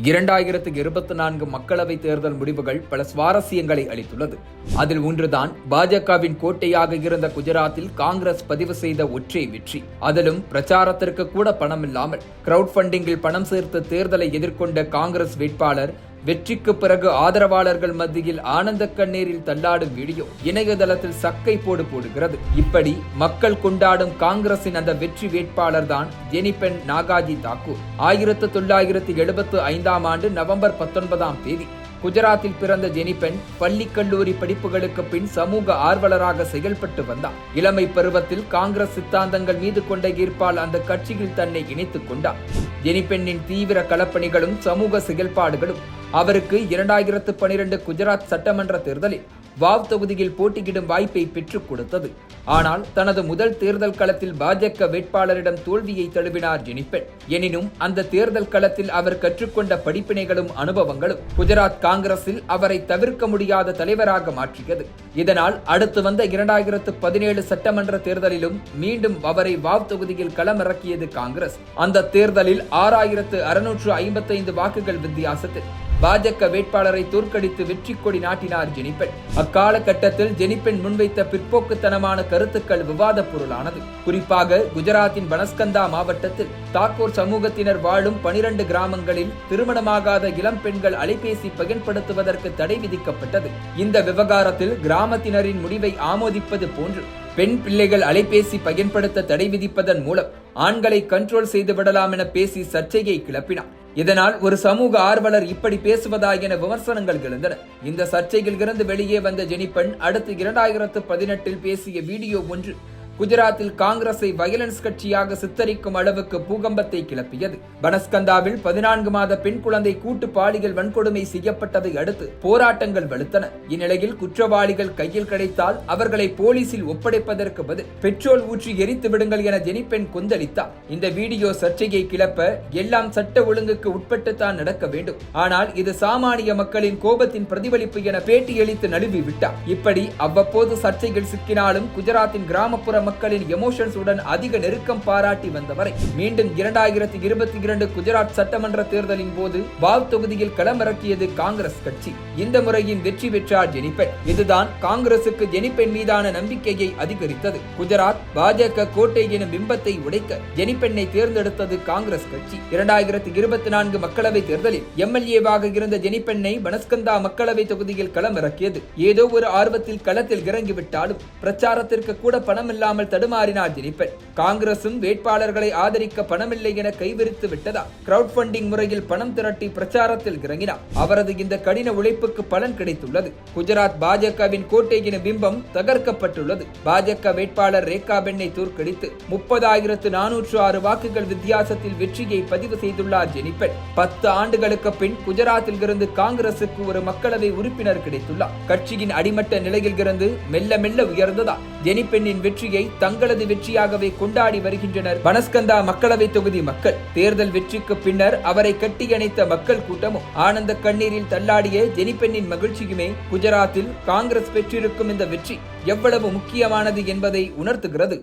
2024 மக்களவைத் தேர்தல் முடிவுகள் பல சுவாரஸ்யங்களை அளித்துள்ளது. அதில் ஒன்றுதான் பாஜகவின் கோட்டையாக இருந்த குஜராத்தில் காங்கிரஸ் பதிவு செய்த ஒற்றை வெற்றி. அதிலும் பிரச்சாரத்திற்கு கூட பணமில்லாமல் கிரவுட் ஃபண்டிங்கில் பணம் சேர்த்து தேர்தலை எதிர்கொண்ட காங்கிரஸ் வேட்பாளர் வெற்றிக்கு பிறகு ஆதரவாளர்கள் மத்தியில் ஆனந்த கண்ணீரில் தள்ளாடும் வீடியோ இணையதளத்தில் சக்கை போடுகிறது. இப்படி மக்கள் கொண்டாடும் காங்கிரசின் அந்த வெற்றி வேட்பாளர் தான் ஜெனிபென் நாகாஜி தாக்கூர். 1975 ஆண்டு நவம்பர் 19 குஜராத்தில் பிறந்த ஜெனிபென் பள்ளி கல்லூரி படிப்புகளுக்கு பின் சமூக ஆர்வலராக செயல்பட்டு வந்தார். இளமை பருவத்தில் காங்கிரஸ் சித்தாந்தங்கள் மீது கொண்ட ஈர்ப்பால் அந்த கட்சியில் தன்னை இணைத்துக் கொண்டார். ஜெனிபென்னின் தீவிர களப்பணிகளும் சமூக செயல்பாடுகளும் அவருக்கு 2012 குஜராத் சட்டமன்ற தேர்தலில் வாவ் தொகுதியில் போட்டியிடும் வாய்ப்பை பெற்றுக் கொடுத்தது. ஆனால் தனது முதல் தேர்தல் களத்தில் பாஜக வேட்பாளரிடம் தோல்வியை தழுவினார் ஜெனிபென். எனினும் அந்த தேர்தல் களத்தில் அவர் கற்றுக்கொண்ட படிப்பினைகளும் அனுபவங்களும் குஜராத் காங்கிரஸில் அவரை தவிர்க்க முடியாத தலைவராக மாற்றியது. இதனால் அடுத்து வந்த 2017 சட்டமன்ற தேர்தலிலும் மீண்டும் அவரை வாவ் தொகுதியில் களமிறக்கியது காங்கிரஸ். அந்த தேர்தலில் 6655 வாக்குகள் வித்தியாசத்தில் பாஜக வேட்பாளரை தோற்கடித்து வெற்றி கொடி நாட்டினார் ஜெனிபென். அக்காலகட்டத்தில் ஜெனிபென் முன்வைத்த பிற்போக்குத்தனமான கருத்துக்கள் விவாத பொருளானது. குறிப்பாக குஜராத்தின் பனஸ்கந்தா மாவட்டத்தில் தாக்கூர் சமூகத்தினர் வாழும் 12 கிராமங்களில் திருமணமாகாத இளம் பெண்கள் அலைபேசி பயன்படுத்துவதற்கு தடை விதிக்கப்பட்டது. இந்த விவகாரத்தில் கிராமத்தினரின் முடிவை ஆமோதிப்பது போன்று பெண் பிள்ளைகள் அலைபேசி பயன்படுத்த தடை விதிப்பதன் மூலம் ஆண்களை கண்ட்ரோல் செய்து விடலாம் என பேசி சர்ச்சையை கிளப்பினார். இதனால் ஒரு சமூக ஆர்வலர் இப்படி பேசுவதா என விமர்சனங்கள் எழுந்தன. இந்த சர்ச்சையில் இருந்து வெளியே வந்த ஜெனிபென் அடுத்து 2018 பேசிய வீடியோ ஒன்று குஜராத்தில் காங்கிரஸை வயலன்ஸ் கட்சியாக சித்தரிக்கும் அளவுக்கு பூகம்பத்தை கிளப்பியது. பனஸ்கந்தாவில் 14 மாத பெண் குழந்தை கூட்டு பாலியல் வன்கொடுமை செய்யப்பட்டதை அடுத்து போராட்டங்கள் வலுத்தன. இந்நிலையில் குற்றவாளிகள் கையில் கிடைத்தால் அவர்களை போலீசில் ஒப்படைப்பதற்கு பதில் பெட்ரோல் ஊற்றி எரித்து விடுங்கள் என ஜெனிபென் கொந்தளித்தார். இந்த வீடியோ சர்ச்சையை கிளப்ப எல்லாம் சட்ட ஒழுங்குக்கு உட்பட்டுத்தான் நடக்க வேண்டும், ஆனால் இது சாமானிய மக்களின் கோபத்தின் பிரதிபலிப்பு என பேட்டியளித்து நழுவி விட்டார். இப்படி அவ்வப்போது சர்ச்சைகள் சிக்கினாலும் குஜராத்தின் கிராமப்புற மக்களின் எமோஷன்ஸ் உடன் அதிக நெருக்கம் பாராட்டி வந்தவரை மீண்டும் 2022 குஜராத் சட்டமன்ற தேர்தலின் போது வாவ் தொகுதியில் களமிறக்கியது காங்கிரஸ் கட்சி. இந்த முறையின் வெற்றி பெற்றார் ஜெனிபென். இதுதான் காங்கிரசுக்கு ஜெனிபென் மீதான நம்பிக்கையை அதிகரித்தது. குஜராத் பாஜக கோட்டை எனும் பிம்பத்தை உடைக்க ஜெனிபென்னை தேர்ந்தெடுத்தது காங்கிரஸ் கட்சி. 2024 மக்களவை தேர்தலில் எம்எல்ஏவாக இருந்த ஜெனிபென்னை பனஸ்கந்தா மக்களவை தொகுதியில் களமிறக்கியது. ஏதோ ஒரு ஆர்வத்தில் களத்தில் இறங்கிவிட்டாலும் பிரச்சாரத்திற்கு கூட பணமில்லாமல் தடுமாறினார் ஜெனிபென். காங்கிரசும் வேட்பாளர்களை ஆதரிக்க பணமில்லை என கைவிரித்து விட்டதா கிரவுட் ஃபண்டிங் முறையில் பணம் திரட்டி பிரச்சாரத்தில் இறங்கினார். அவரது இந்த கடின உழைப்புக்கு பலன் கிடைத்துள்ளது. குஜராத் பாஜகவின் கோட்டை என பிம்பம் தகர்க்கப்பட்டுள்ளது. பாஜக வேட்பாளர் ரேகாபென்னை தோற்கடித்து 30,406 வாக்குகள் வித்தியாசத்தில் வெற்றியை பதிவு செய்துள்ளார் ஜெனிபென். 10 ஆண்டுகளுக்கு பின் குஜராத்தில் இருந்து காங்கிரசுக்கு ஒரு மக்களவை உறுப்பினர் கிடைத்துள்ளார். கட்சியின் அடிமட்ட நிலையில் இருந்து மெல்ல மெல்ல உயர்ந்ததா ஜெனிபென்னின் வெற்றியை தங்களது வெற்றியாகவே கொண்டாடி வருகின்றனர் பனஸ்கந்தா மக்களவை தொகுதி மக்கள். தேர்தல் வெற்றிக்கு பின்னர் அவரை கட்டியணைத்த மக்கள் கூட்டமும் ஆனந்த கண்ணீரில் தள்ளாடிய ஜெனிபென்னின் மகிழ்ச்சியுமே குஜராத்தில் காங்கிரஸ் பெற்றிருக்கும் இந்த வெற்றி எவ்வளவு முக்கியமானது என்பதை உணர்த்துகிறது.